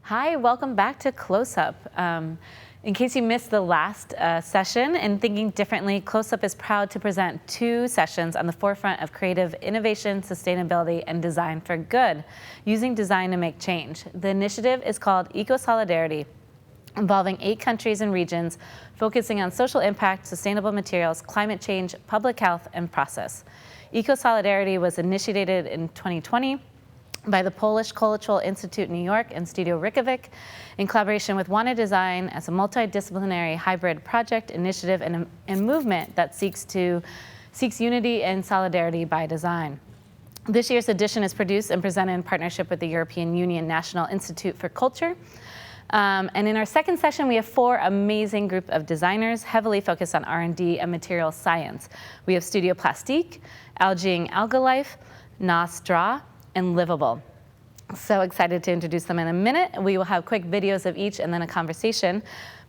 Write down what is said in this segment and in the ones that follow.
Hi, welcome back to CLOSEUP. In case you missed the last session, in Thinking Differently, CLOSEUP is proud to present 2 sessions on the forefront of creative innovation, sustainability, and design for good, using design to make change. The initiative is called Eco-Solidarity, involving 8 countries and regions, focusing on social impact, sustainable materials, climate change, public health, and process. Eco-Solidarity was initiated in 2020 by the Polish Cultural Institute New York and Studio Reykjavik in collaboration with Wanted Design as a multidisciplinary hybrid project, initiative, and movement that seeks unity and solidarity by design. This year's edition is produced and presented in partnership with the European Union National Institute for Culture. And in our second session, we have 4 amazing group of designers heavily focused on R&D and material science. We have Studio Plastique, Algaing Algalife, Nostra, and Livable. So excited to introduce them in a minute. We will have quick videos of each and then a conversation.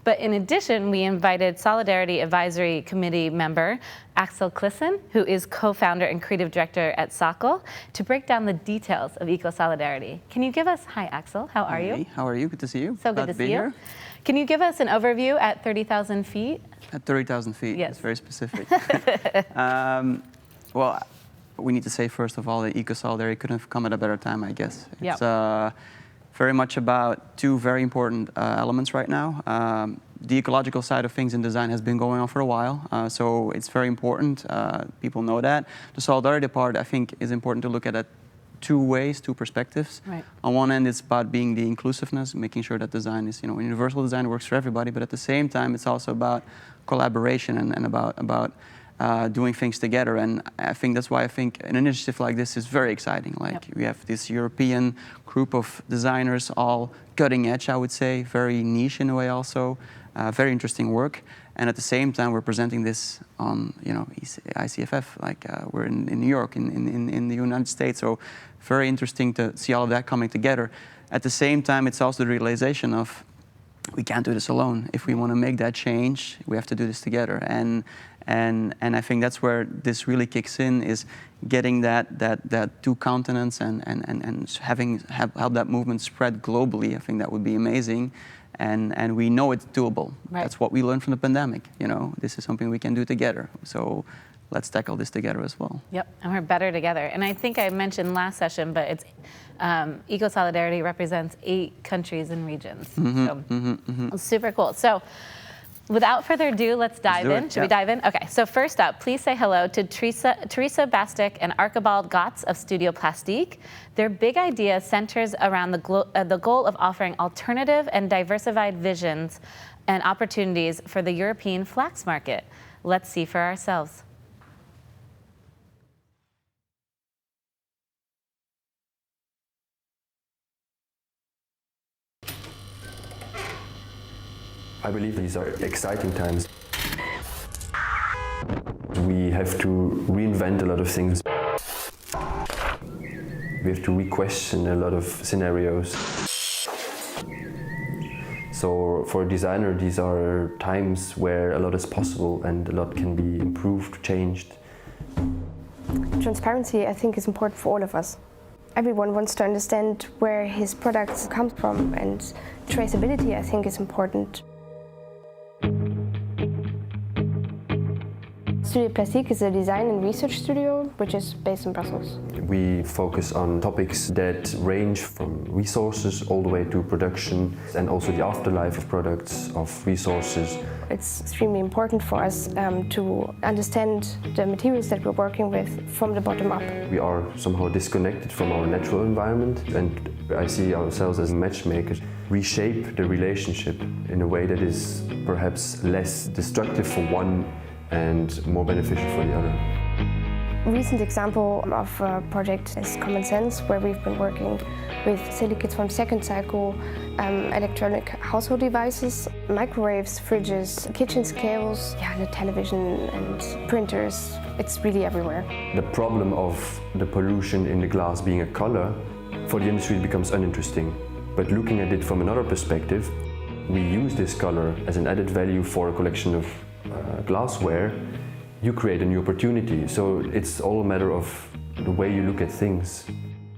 But in addition, we invited Solidarity Advisory Committee member Axel Klissen, who is co-founder and creative director at Sokol, to break down the details of Eco-Solidarity. Can you give us, hi Axel, how are you? Hey, how are you? Good to see you. So good to see you. Can you give us an overview at 30,000 feet? At 30,000 feet, yes. It's very specific. Well, we need to say first of all that Eco-Solidarity couldn't have come at a better time, I guess. It's very much about 2 very important elements right now. The ecological side of things in design has been going on for a while, so it's very important. People know that. The solidarity part, I think, is important to look at it 2 ways, 2 perspectives. Right. On one end, it's about being the inclusiveness, making sure that design is, universal design works for everybody, but at the same time, it's also about collaboration and about doing things together. And I think that's why I think an initiative like this is very exciting. Like we have this European group of designers, all cutting edge, I would say, very niche in a way also, very interesting work. And at the same time, we're presenting this on, ICFF, like we're in New York, in the United States. So very interesting to see all of that coming together. At the same time, it's also the realization of we can't do this alone. If we want to make that change, we have to do this together. And I think that's where this really kicks in, is getting that 2 continents and help that movement spread globally. I think that would be amazing. And we know it's doable. Right. That's what we learned from the pandemic. This is something we can do together. So let's tackle this together as well. Yep, and we're better together. And I think I mentioned last session, but it's Eco-Solidarity represents 8 countries and regions. So super cool. So without further ado, let's dive in. Should we dive in? Okay, so first up, please say hello to Teresa Bastic and Archibald Gotts of Studio Plastique. Their big idea centers around the goal of offering alternative and diversified visions and opportunities for the European flax market. Let's see for ourselves. I believe these are exciting times. We have to reinvent a lot of things. We have to re-question a lot of scenarios. So for a designer, these are times where a lot is possible and a lot can be improved, changed. Transparency, I think, is important for all of us. Everyone wants to understand where his products come from, and traceability, I think, is important. Studio Plastique is a design and research studio which is based in Brussels. We focus on topics that range from resources all the way to production, and also the afterlife of products, of resources. It's extremely important for us to understand the materials that we're working with from the bottom up. We are somehow disconnected from our natural environment, and I see ourselves as matchmakers. Reshape the relationship in a way that is perhaps less destructive for one and more beneficial for the other. A recent example of a project is Common Sense, where we've been working with silicates from second cycle, electronic household devices, microwaves, fridges, kitchen scales, the television and printers. It's really everywhere. The problem of the pollution in the glass being a color, for the industry it becomes uninteresting. But looking at it from another perspective, we use this color as an added value for a collection of glassware. You create a new opportunity. So it's all a matter of the way you look at things.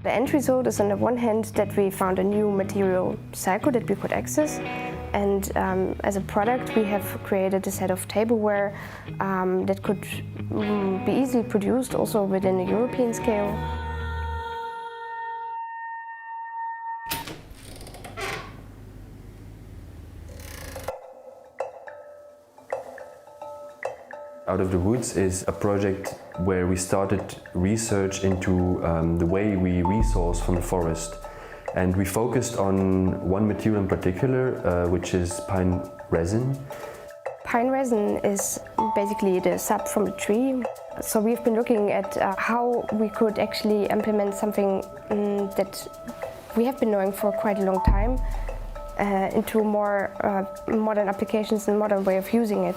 The end result is on the one hand that we found a new material cycle that we could access, and as a product we have created a set of tableware that could be easily produced also within a European scale. Out of the Woods is a project where we started research into the way we resource from the forest. And we focused on one material in particular, which is pine resin. Pine resin is basically the sap from the tree. So we've been looking at how we could actually implement something that we have been knowing for quite a long time into more modern applications and modern way of using it.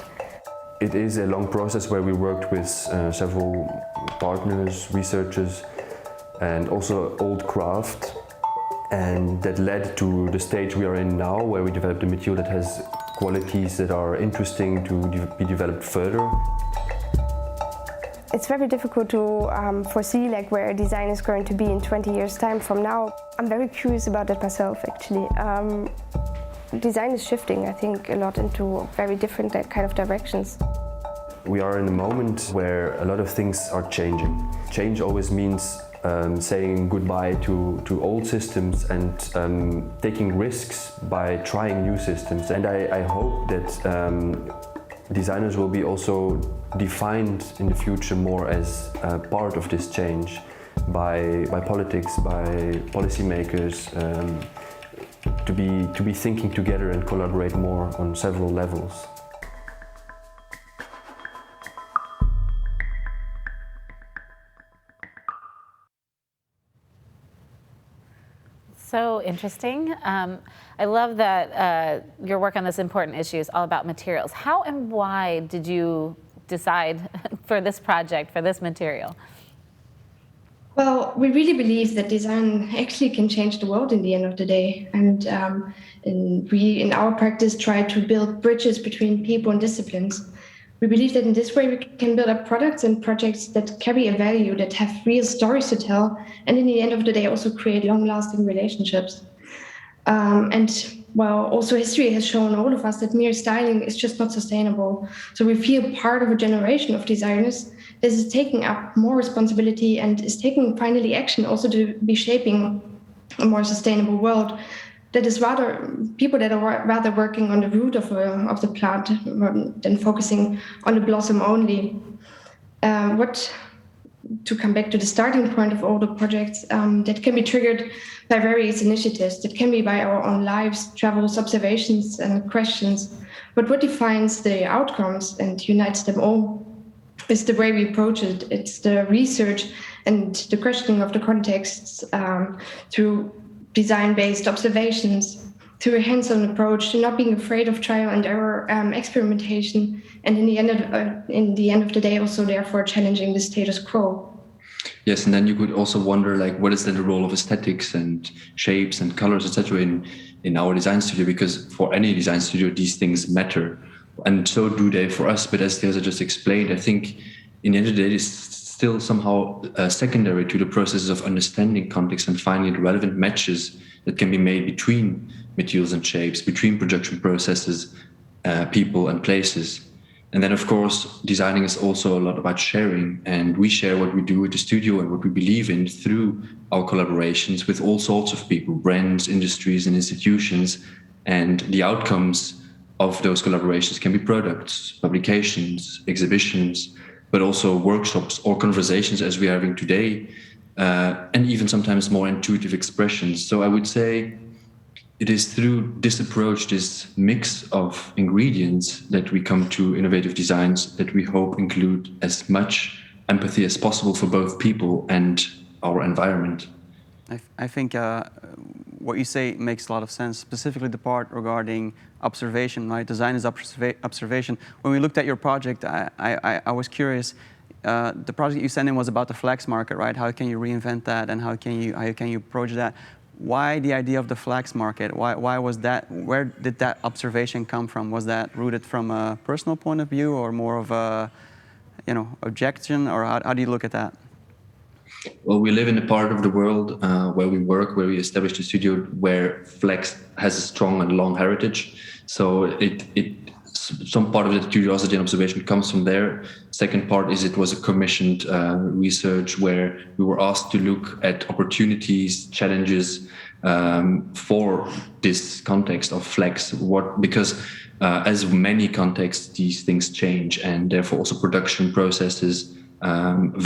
It is a long process where we worked with several partners, researchers, and also old craft. And that led to the stage we are in now, where we developed a material that has qualities that are interesting to be developed further. It's very difficult to foresee where design is going to be in 20 years' time from now. I'm very curious about that myself, actually. Design is shifting, I think, a lot into very different kind of directions. We are in a moment where a lot of things are changing. Change always means saying goodbye to old systems and taking risks by trying new systems. And I hope that designers will be also defined in the future more as part of this change by politics, by policymakers, to be thinking together and collaborate more on several levels. So interesting. I love that your work on this important issue is all about materials. How and why did you decide for this project, for this material? Well, we really believe that design actually can change the world in the end of the day. And we, in our practice, try to build bridges between people and disciplines. We believe that in this way we can build up products and projects that carry a value, that have real stories to tell, and in the end of the day also create long-lasting relationships. Also history has shown all of us that mere styling is just not sustainable. So we feel part of a generation of designers that is taking up more responsibility and is taking finally action also to be shaping a more sustainable world. That is rather people that are rather working on the root of the plant than focusing on the blossom only. To come back to the starting point of all the projects, that can be triggered by various initiatives. That can be by our own lives, travels, observations, and questions. But what defines the outcomes and unites them all is the way we approach it. It's the research and the questioning of the contexts through design-based observations, through a hands-on approach, to not being afraid of trial and error, experimentation, and in the end of the day, also therefore challenging the status quo. Yes, and then you could also wonder, what is then the role of aesthetics and shapes and colors, etc., in our design studio? Because for any design studio, these things matter, and so do they for us. But as Teresa just explained, I think in the end of the day, it's still somehow secondary to the processes of understanding context and finding the relevant matches that can be made between materials and shapes, between production processes, people and places. And then, of course, designing is also a lot about sharing, and we share what we do at the studio and what we believe in through our collaborations with all sorts of people, brands, industries, and institutions. And the outcomes of those collaborations can be products, publications, exhibitions, but also workshops or conversations as we are having today, and even sometimes more intuitive expressions. So I would say it is through this approach, this mix of ingredients, that we come to innovative designs that we hope include as much empathy as possible for both people and our environment. I think what you say makes a lot of sense, specifically the part regarding observation, right? Design is observation. When we looked at your project, I was curious. The project you sent in was about the flax market, right? How can you reinvent that, and how can you approach that? Why the idea of the flax market? Why was that? Where did that observation come from? Was that rooted from a personal point of view, or more of a, objection, or how do you look at that? Well, we live in a part of the world where we work, where we established a studio where flex has a strong and long heritage. So some part of the curiosity and observation comes from there. Second part is it was a commissioned research where we were asked to look at opportunities, challenges for this context of flex. Because as many contexts, these things change, and therefore also production processes,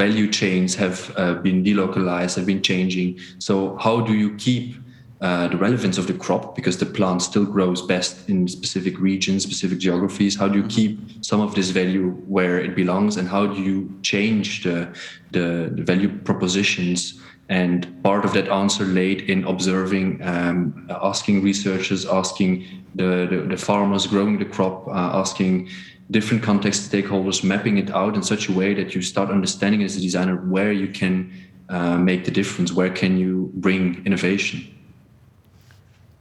value chains have been delocalized, have been changing. So how do you keep the relevance of the crop, because the plant still grows best in specific regions, specific geographies? How do you keep some of this value where it belongs, and how do you change the value propositions? And part of that answer laid in observing, asking researchers, asking the farmers growing the crop, asking different context stakeholders, mapping it out in such a way that you start understanding as a designer where you can make the difference, where can you bring innovation.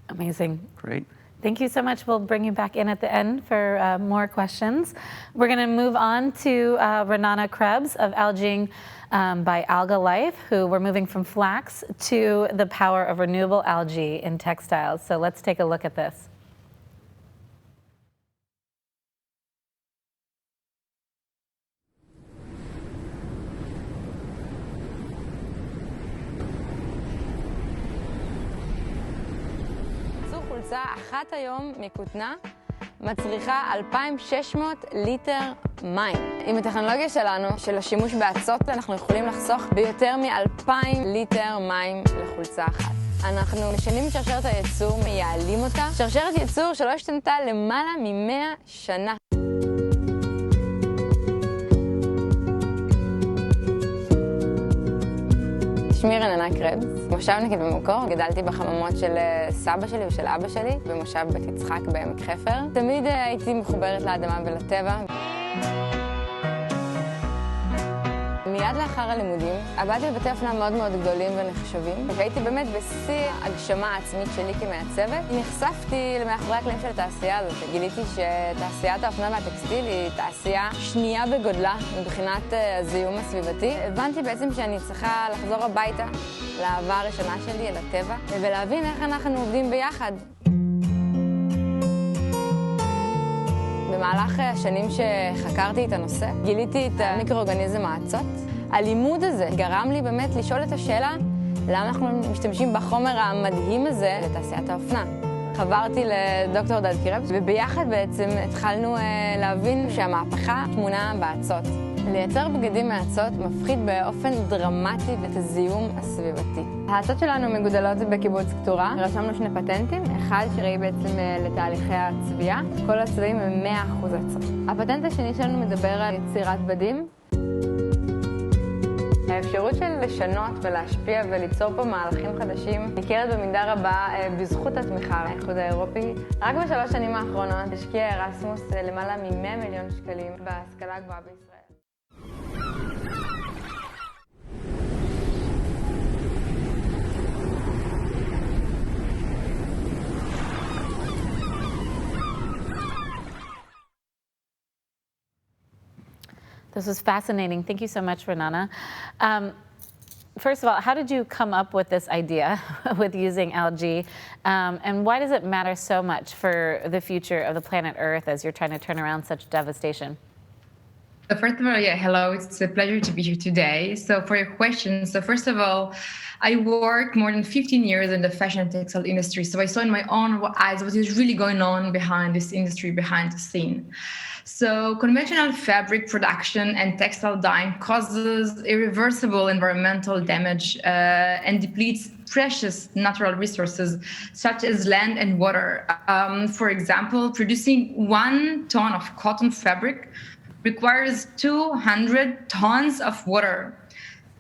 Amazing. Great. Thank you so much. We'll bring you back in at the end for more questions. We're going to move on to Renana Krebs of Algaing by Alga Life, who we're moving from flax to the power of renewable algae in textiles. So let's take a look at this. חולצה אחת היום מכותנה מצריכה 2,600 ליטר מים. עם הטכנולוגיה שלנו, של השימוש באצות, אנחנו יכולים לחסוך ביותר מ-2,000 ליטר מים לחולצה אחת. אנחנו משנים את שרשרת הייצור, מייעלים אותה. שרשרת ייצור שלא השתנתה למעלה מ-100 שנה. שמי רננה קרבס, מושבניקית במקור. גדלתי בחממות של סבא שלי ושל אבא שלי, במושב בית יצחק בעמק חפר. תמיד הייתי מחוברת לאדמה ולטבע. מיד לאחר הלימודים, עבדתי בבתי אופנה מאוד מאוד גדולים ונחשבים, והייתי באמת בשיא הגשמה העצמית שלי כמעצבת. נחשפתי למאחורי הקלעים של התעשייה הזאת. גיליתי שתעשיית האופנה והטקסטיל היא תעשייה שנייה בגודלה מבחינת הזיהום הסביבתי. הבנתי בעצם שאני צריכה לחזור הביתה לאהבה הראשונה שלי, אל הטבע, ולהבין איך אנחנו עובדים ביחד. במהלך השנים שחקרתי את הנושא, גיליתי את המיקרואורגניזם האצות. הלימוד הזה גרם לי באמת לשאול את השאלה, למה אנחנו משתמשים בחומר המדהים הזה לתעשיית האופנה. חברתי לדוקטור דד קירבס, וביחד בעצם התחלנו להבין שהמהפכה טמונה באצות. לייצר בגדים מאצות מפחית באופן דרמטי את הזיהום הסביבתי. האצות שלנו מגודלות בקיבוץ קטורה. רשמנו 2 פטנטים, אחד שראי בעצם לתהליכי הצביעה. כל הצבעים הם 100% אצות. הפטנט השני שלנו מדבר על יצירת בדים. האפשרות של לשנות ולהשפיע וליצור פה מהלכים חדשים ניכרת במידה רבה בזכות התמיכה האיחוד האירופי. רק ב3 שנים האחרונות השקיע ארסמוס למעלה מ100 מיליון שקלים בהשכלה הגבוהה בישראל. This was fascinating. Thank you so much, Renana. First of all, how did you come up with this idea with using algae? And why does it matter so much for the future of the planet Earth as you're trying to turn around such devastation? So first of all, hello. It's a pleasure to be here today. So for your question, so first of all, I worked more than 15 years in the fashion and textile industry. So I saw in my own eyes what is really going on behind this industry, behind the scene. So conventional fabric production and textile dyeing causes irreversible environmental damage and depletes precious natural resources such as land and water. For example, producing 1 ton of cotton fabric requires 200 tons of water,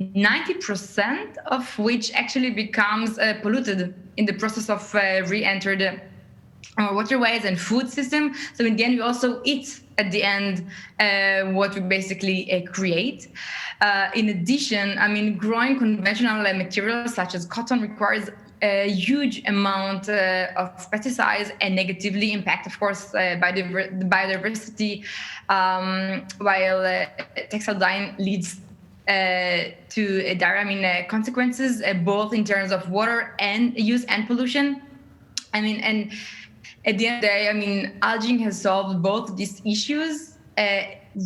90% of which actually becomes polluted in the process of re-enter the waterways and food system. So in the end, we also eat at the end what we basically create. In addition, growing conventional materials such as cotton requires a huge amount of pesticides and negatively impact, of course, biodiversity, while textile dyeing leads to dire, consequences, both in terms of water and use and pollution. And at the end of the day, algae has solved both these issues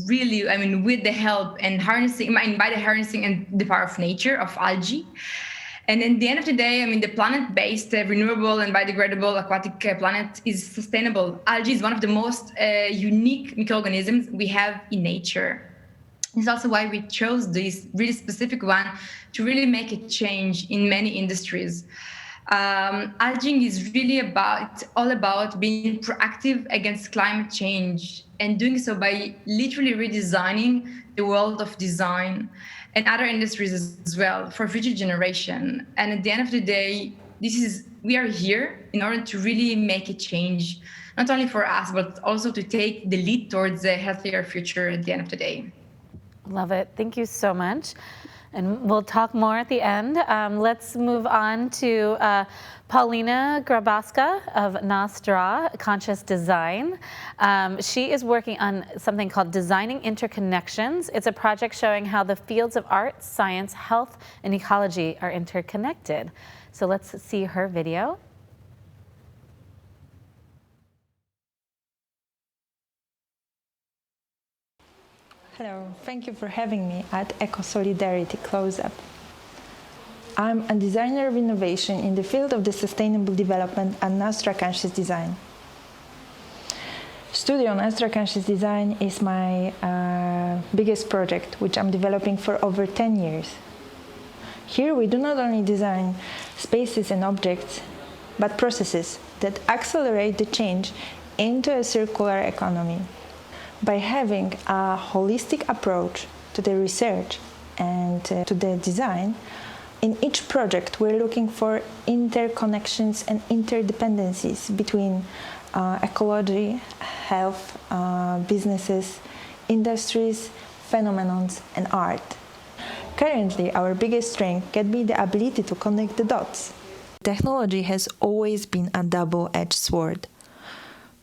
really, with the help and harnessing, by the harnessing and the power of nature, of algae. And at the end of the day, the planet-based, renewable and biodegradable aquatic planet is sustainable. Algae is one of the most unique microorganisms we have in nature. It's also why we chose this really specific one to really make a change in many industries. Algae is really all about being proactive against climate change, and doing so by literally redesigning the world of design and other industries as well for future generation. And at the end of the day, we are here in order to really make a change, not only for us, but also to take the lead towards a healthier future at the end of the day. Love it. Thank you so much. And we'll talk more at the end. Let's move on to Paulina Grabaska of Nostra Conscious Design. She is working on something called Designing Interconnections. It's a project showing how the fields of art, science, health, and ecology are interconnected. So let's see her video. Hello, thank you for having me at Eco-Solidarity CLOSEUP. I'm a designer of innovation in the field of the sustainable development at Nostra Conscious Design. Studio Nostra Conscious Design is my biggest project, which I'm developing for over 10 years. Here we do not only design spaces and objects, but processes that accelerate the change into a circular economy. By having a holistic approach to the research and to the design, in each project we're looking for interconnections and interdependencies between ecology, health, businesses, industries, phenomena, and art. Currently, our biggest strength can be the ability to connect the dots. Technology has always been a double-edged sword.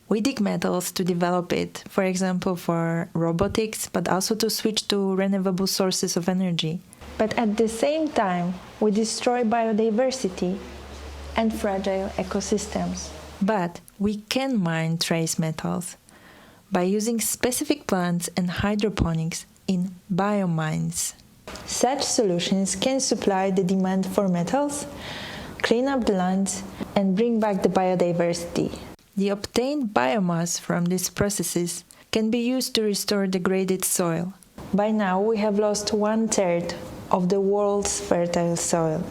We dig metals to develop it, for example, for robotics, but also to switch to renewable sources of energy. But at the same time, we destroy biodiversity and fragile ecosystems. But we can mine trace metals by using specific plants and hydroponics in biomines. Such solutions can supply the demand for metals, clean up the lands, and bring back the biodiversity. The obtained biomass from these processes can be used to restore degraded soil. By now, we have lost 1/3 of the world's fertile soil.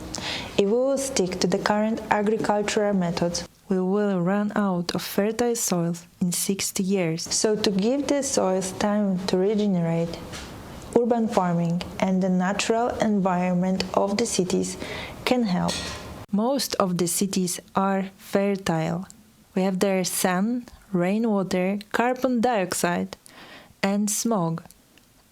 If we will stick to the current agricultural methods, we will run out of fertile soils in 60 years. So to give the soils time to regenerate, urban farming and the natural environment of the cities can help. Most of the cities are fertile. We have their sun, rainwater, carbon dioxide, and smog,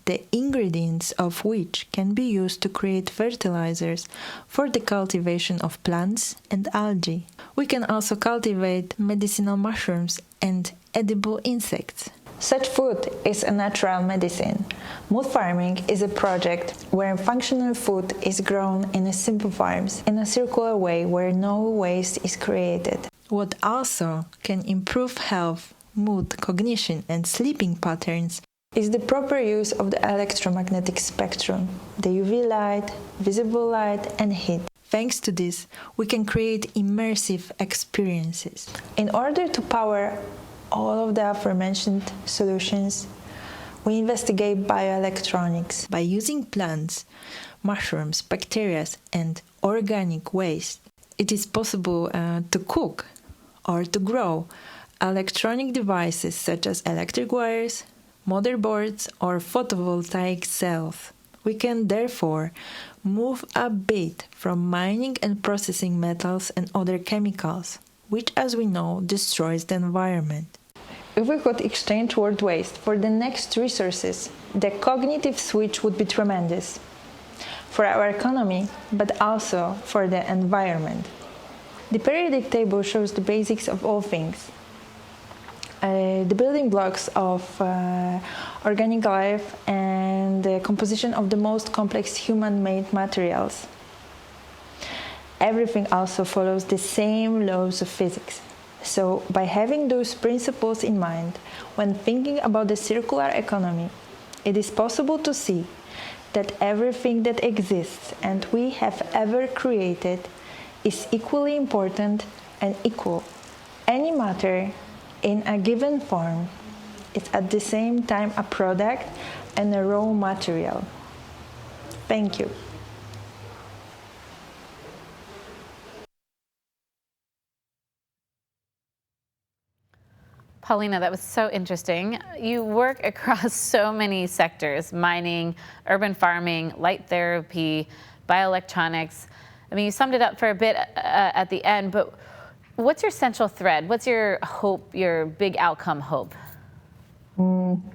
the ingredients of which can be used to create fertilizers for the cultivation of plants and algae. We can also cultivate medicinal mushrooms and edible insects. Such food is a natural medicine. Mood farming is a project where functional food is grown in simple farms in a circular way where no waste is created. What also can improve health, mood, cognition, and sleeping patterns is the proper use of the electromagnetic spectrum, the UV light, visible light, and heat. Thanks to this, we can create immersive experiences. In order to power all of the aforementioned solutions, we investigate bioelectronics. By using plants, mushrooms, bacteria, and organic waste, it is possible to cook or to grow electronic devices such as electric wires, motherboards, or photovoltaic cells. We can therefore move a bit from mining and processing metals and other chemicals, which, as we know, destroys the environment. If we could exchange world waste for the next resources, the cognitive switch would be tremendous for our economy, but also for the environment. The periodic table shows the basics of all things. the building blocks of organic life and the composition of the most complex human-made materials. Everything also follows the same laws of physics. So by having those principles in mind, when thinking about the circular economy, it is possible to see that everything that exists and we have ever created is equally important and equal. Any matter in a given form is at the same time a product and a raw material. Thank you. Paulina, that was so interesting. You work across so many sectors: mining, urban farming, light therapy, bioelectronics. I mean, you summed it up for a bit at the end, but what's your central thread? What's your hope, your big outcome hope?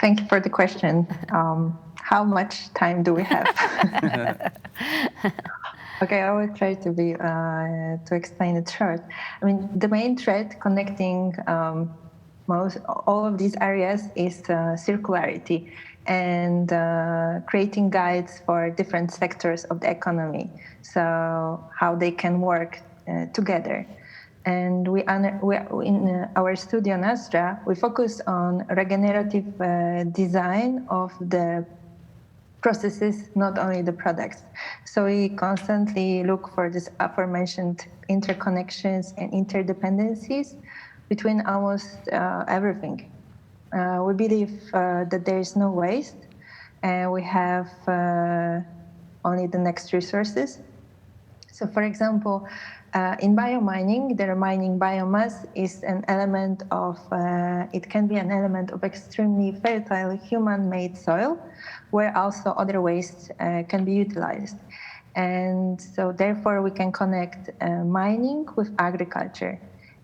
Thank you for the question. How much time do we have? Okay, I will try to explain it short. I mean, the main thread connecting all of these areas is circularity and creating guides for different sectors of the economy, so how they can work together. And in our studio Nastra, we focus on regenerative design of the processes, not only the products. So we constantly look for this aforementioned interconnections and interdependencies between almost everything. We believe that there is no waste, and we have only the next resources. So for example, in biomining, the mining biomass is an element of, it can be an element of extremely fertile human-made soil, where also other wastes can be utilized. And so therefore we can connect mining with agriculture.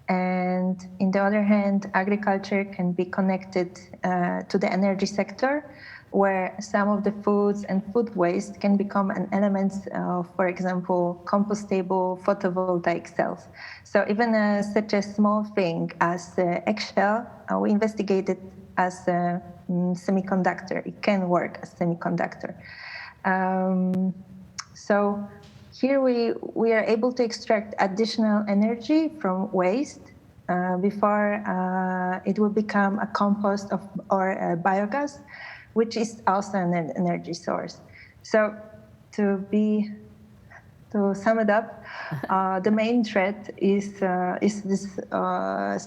And in the other hand, agriculture can be connected to the energy sector, where some of the foods and food waste can become an element of, for example, compostable photovoltaic cells. So even such a small thing as eggshell, we investigated as a semiconductor. It can work as semiconductor. So here we are able to extract additional energy from waste before it will become a compost or a biogas, which is also an energy source. So to sum it up, the main thread is this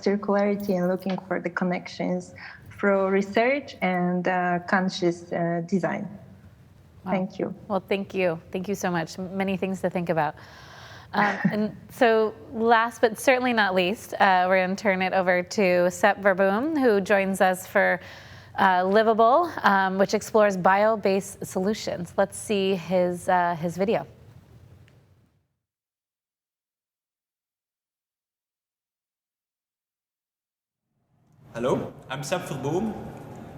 circularity and looking for the connections through research and conscious design. Wow. Thank you. Well, thank you. Thank you so much. Many things to think about. And so last but certainly not least, we're going to turn it over to Sepp Verboom, who joins us for Livable, which explores bio-based solutions. Let's see his video. Hello, I'm Sepp Verboom,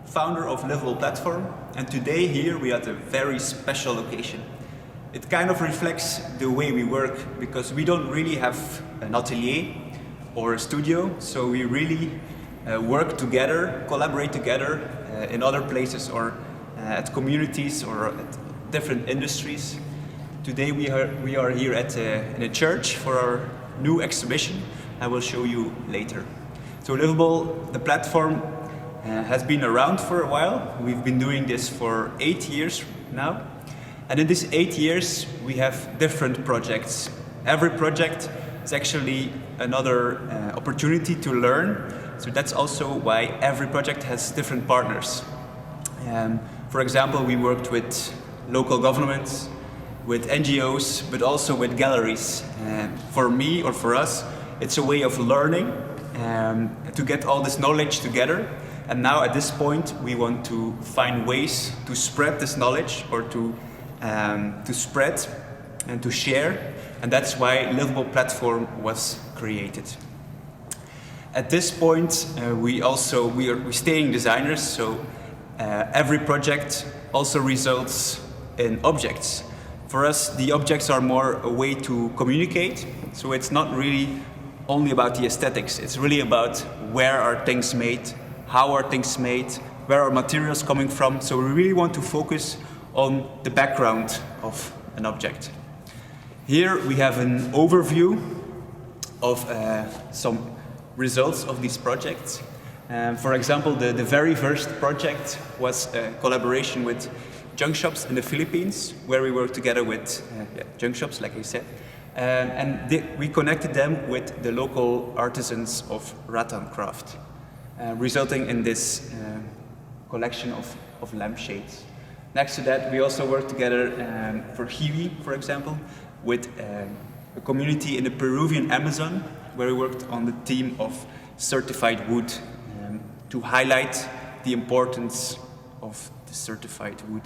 founder of Livable Platform, and today here we are at a very special location. It kind of reflects the way we work, because we don't really have an atelier or a studio, so we really work together, collaborate together in other places or at communities or at different industries. Today we are here in a church for our new exhibition. I will show you later. So Livable, the platform, has been around for a while. We've been doing this for 8 years now. And in these 8 years, we have different projects. Every project is actually another opportunity to learn. So that's also why every project has different partners. For example, we worked with local governments, with NGOs, but also with galleries. For me or for us, it's a way of learning to get all this knowledge together. And now at this point, we want to find ways to spread this knowledge or to spread and to share. And that's why Livable Platform was created. At this point, we're staying designers, so every project also results in objects. For us, the objects are more a way to communicate, so it's not really only about the aesthetics, it's really about where are things made, how are things made, where are materials coming from. So we really want to focus on the background of an object. Here we have an overview of some results of these projects. For example, the very first project was a collaboration with junk shops in the Philippines, where we worked together with junk shops, like I said. We connected them with the local artisans of rattan craft, resulting in this collection of lampshades. Next to that, we also worked together for Hiwi, for example, with a community in the Peruvian Amazon, where we worked on the theme of certified wood to highlight the importance of the certified wood.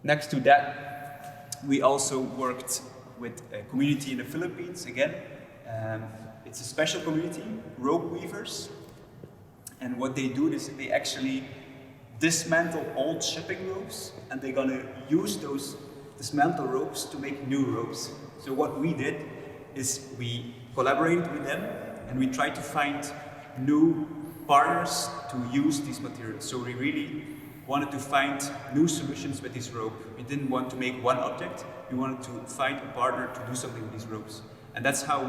Next to that, we also worked with a community in the Philippines again. It's a special community, rope weavers. And what they do is they actually dismantle old shipping ropes, and they're gonna use those dismantled ropes to make new ropes. So what we did is we collaborated with them, and we tried to find new partners to use these materials. So we really wanted to find new solutions with this rope. We didn't want to make one object, we wanted to find a partner to do something with these ropes. And that's how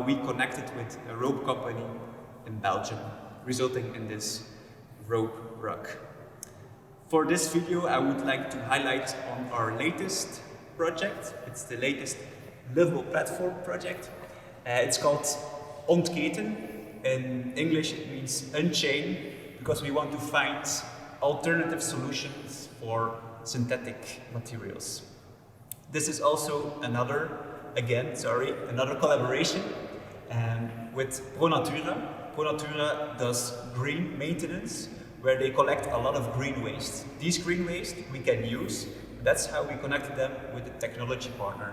we connected with a rope company in Belgium, resulting in this rope rug. For this video, I would like to highlight on our latest project. It's the latest livable platform project. It's called Ontketen. In English, it means unchain, because we want to find alternative solutions for synthetic materials. This is also another collaboration with ProNatura. ProNatura does green maintenance, where they collect a lot of green waste. These green waste we can use. That's how we connected them with a technology partner,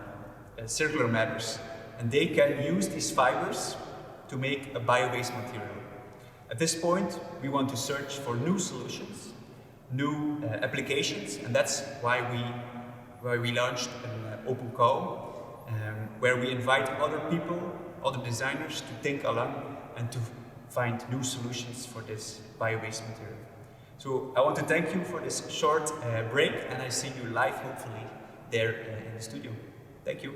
Circular Matters. And they can use these fibers to make a bio-based material. At this point, we want to search for new solutions, new applications, and that's why we launched an open call, where we invite other people, other designers to think along and to find new solutions for this bio-based material. So I want to thank you for this short break, and I see you live, hopefully, there in the studio. Thank you.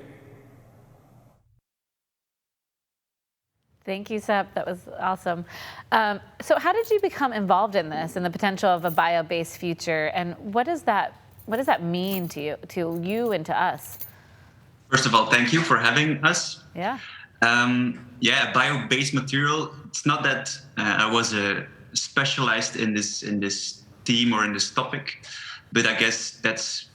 Thank you, Sepp. That was awesome. So how did you become involved in this and the potential of a bio-based future, and what does that mean to you and to us? First of all, thank you for having us. Yeah. Bio-based material. It's not that I was specialized in this theme or in this topic, but I guess that's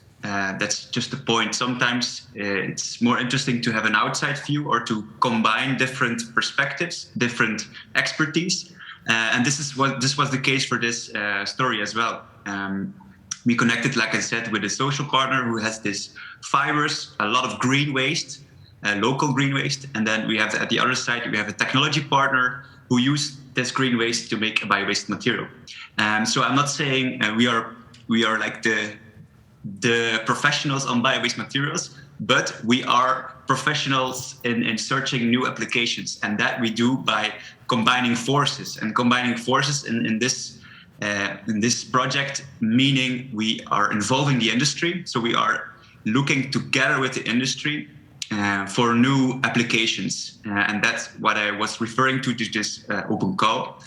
just the point. Sometimes it's more interesting to have an outside view or to combine different perspectives, different expertise, and this was the case for this story as well. We connected, like I said, with a social partner who has this fibers, a lot of green waste, local green waste, and then we have at the other side we have a technology partner who used this green waste to make a bio-based material. So I'm not saying we are like the professionals on bio-based materials, but we are professionals in searching new applications, and that we do by combining forces. And combining forces in this project, meaning we are involving the industry, so we are looking together with the industry for new applications, and that's what I was referring to this open call,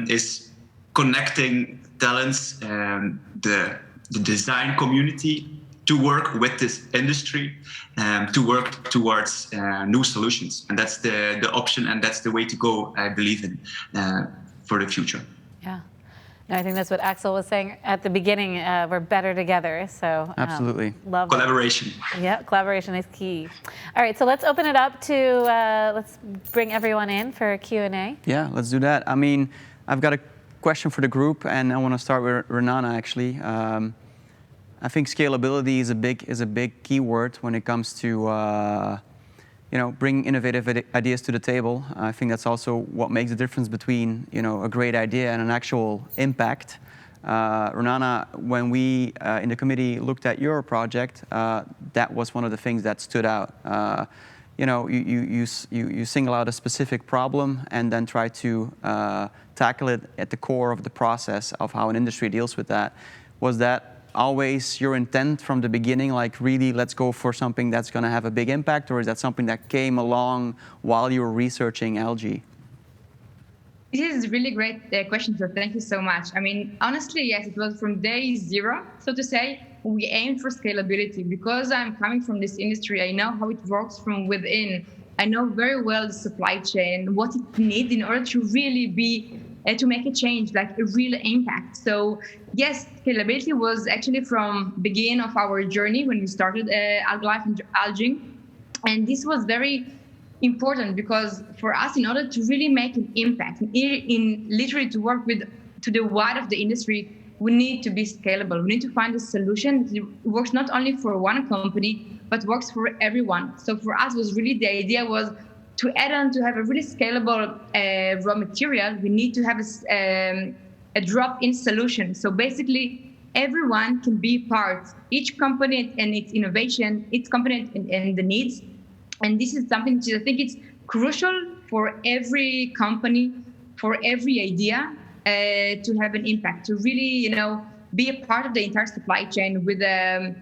is connecting talents, the design community to work with this industry, to work towards new solutions. And that's the option, and that's the way to go, I believe in, for the future. Yeah. No, I think that's what Axel was saying at the beginning. We're better together, so absolutely. Love collaboration. Yeah, collaboration is key. All right, so let's open it up to, let's bring everyone in for a Q&A. Yeah, let's do that. I mean, I've got a question for the group, and I want to start with Renana, actually. I think scalability is a big keyword when it comes to bringing innovative ideas to the table. I think that's also what makes the difference between a great idea and an actual impact. Renana, when we in the committee looked at your project, that was one of the things that stood out. you single out a specific problem and then try to tackle it at the core of the process of how an industry deals with that. Was that always your intent from the beginning, like really let's go for something that's going to have a big impact, or is that something that came along while you were researching algae? This is a really great question, so thank you so much. I mean, honestly, yes, it was from day zero, so to say. We aimed for scalability. Because I'm coming from this industry, I know how it works from within. I know very well the supply chain, what it needs in order to really be, to make a change, like a real impact. So yes, scalability was actually from beginning of our journey when we started AlgaLife and algae. And this was very important because for us, in order to really make an impact, in literally to work with to the wide of the industry, we need to be scalable. We need to find a solution that works not only for one company, but works for everyone. So for us, was really the idea was to add on to have a really scalable raw material. We need to have a drop-in solution. So basically, everyone can be part. Each company and its innovation, each company and the needs. And this is something that I think it's crucial for every company, for every idea, to have an impact, to really, be a part of the entire supply chain with a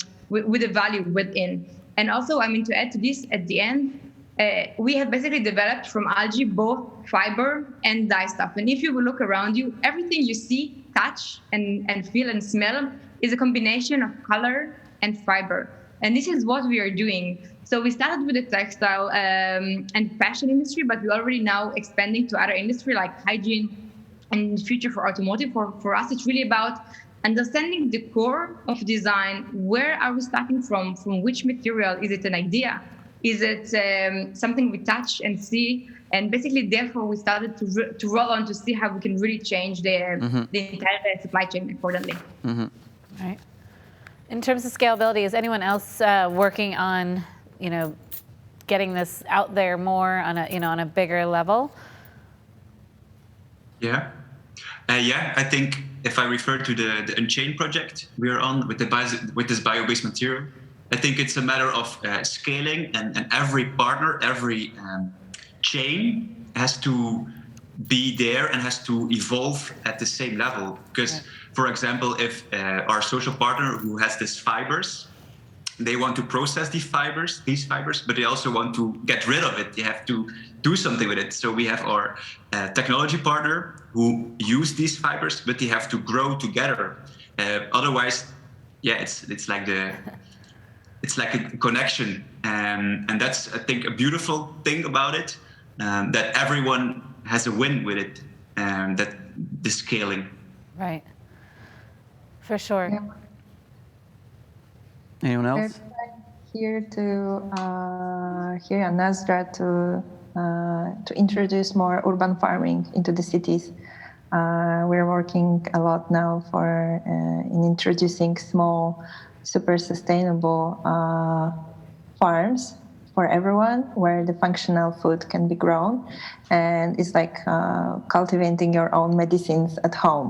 value within. And also, I mean, to add to this, at the end, we have basically developed from algae both fiber and dye stuff. And if you will look around you, everything you see, touch, and feel and smell is a combination of color and fiber. And this is what we are doing. So we started with the textile and fashion industry, but we're already now expanding to other industry like hygiene and in the future for automotive. For us, it's really about understanding the core of design. Where are we starting from? From which material? Is it an idea? Is it something we touch and see? And basically, therefore, we started to roll on to see how we can really change the entire supply chain accordingly. Mm-hmm. Right. In terms of scalability, is anyone else working on, getting this out there more on a bigger level? Yeah. I think if I refer to the Unchained project we are on with this bio-based material, I think it's a matter of scaling, and every partner, every chain has to be there and has to evolve at the same level. Because, for example, if our social partner who has these fibers, they want to process these fibers, but they also want to get rid of it. They have to do something with it. So we have our technology partner who use these fibers, but they have to grow together. Otherwise, it's like a connection, and that's, I think, a beautiful thing about it, that everyone has a win with it, that the scaling. Right. For sure. Yeah. Anyone else? Here in Nasra to introduce more urban farming into the cities. We're working a lot now in introducing small, super sustainable farms for everyone, where the functional food can be grown, and it's like cultivating your own medicines at home.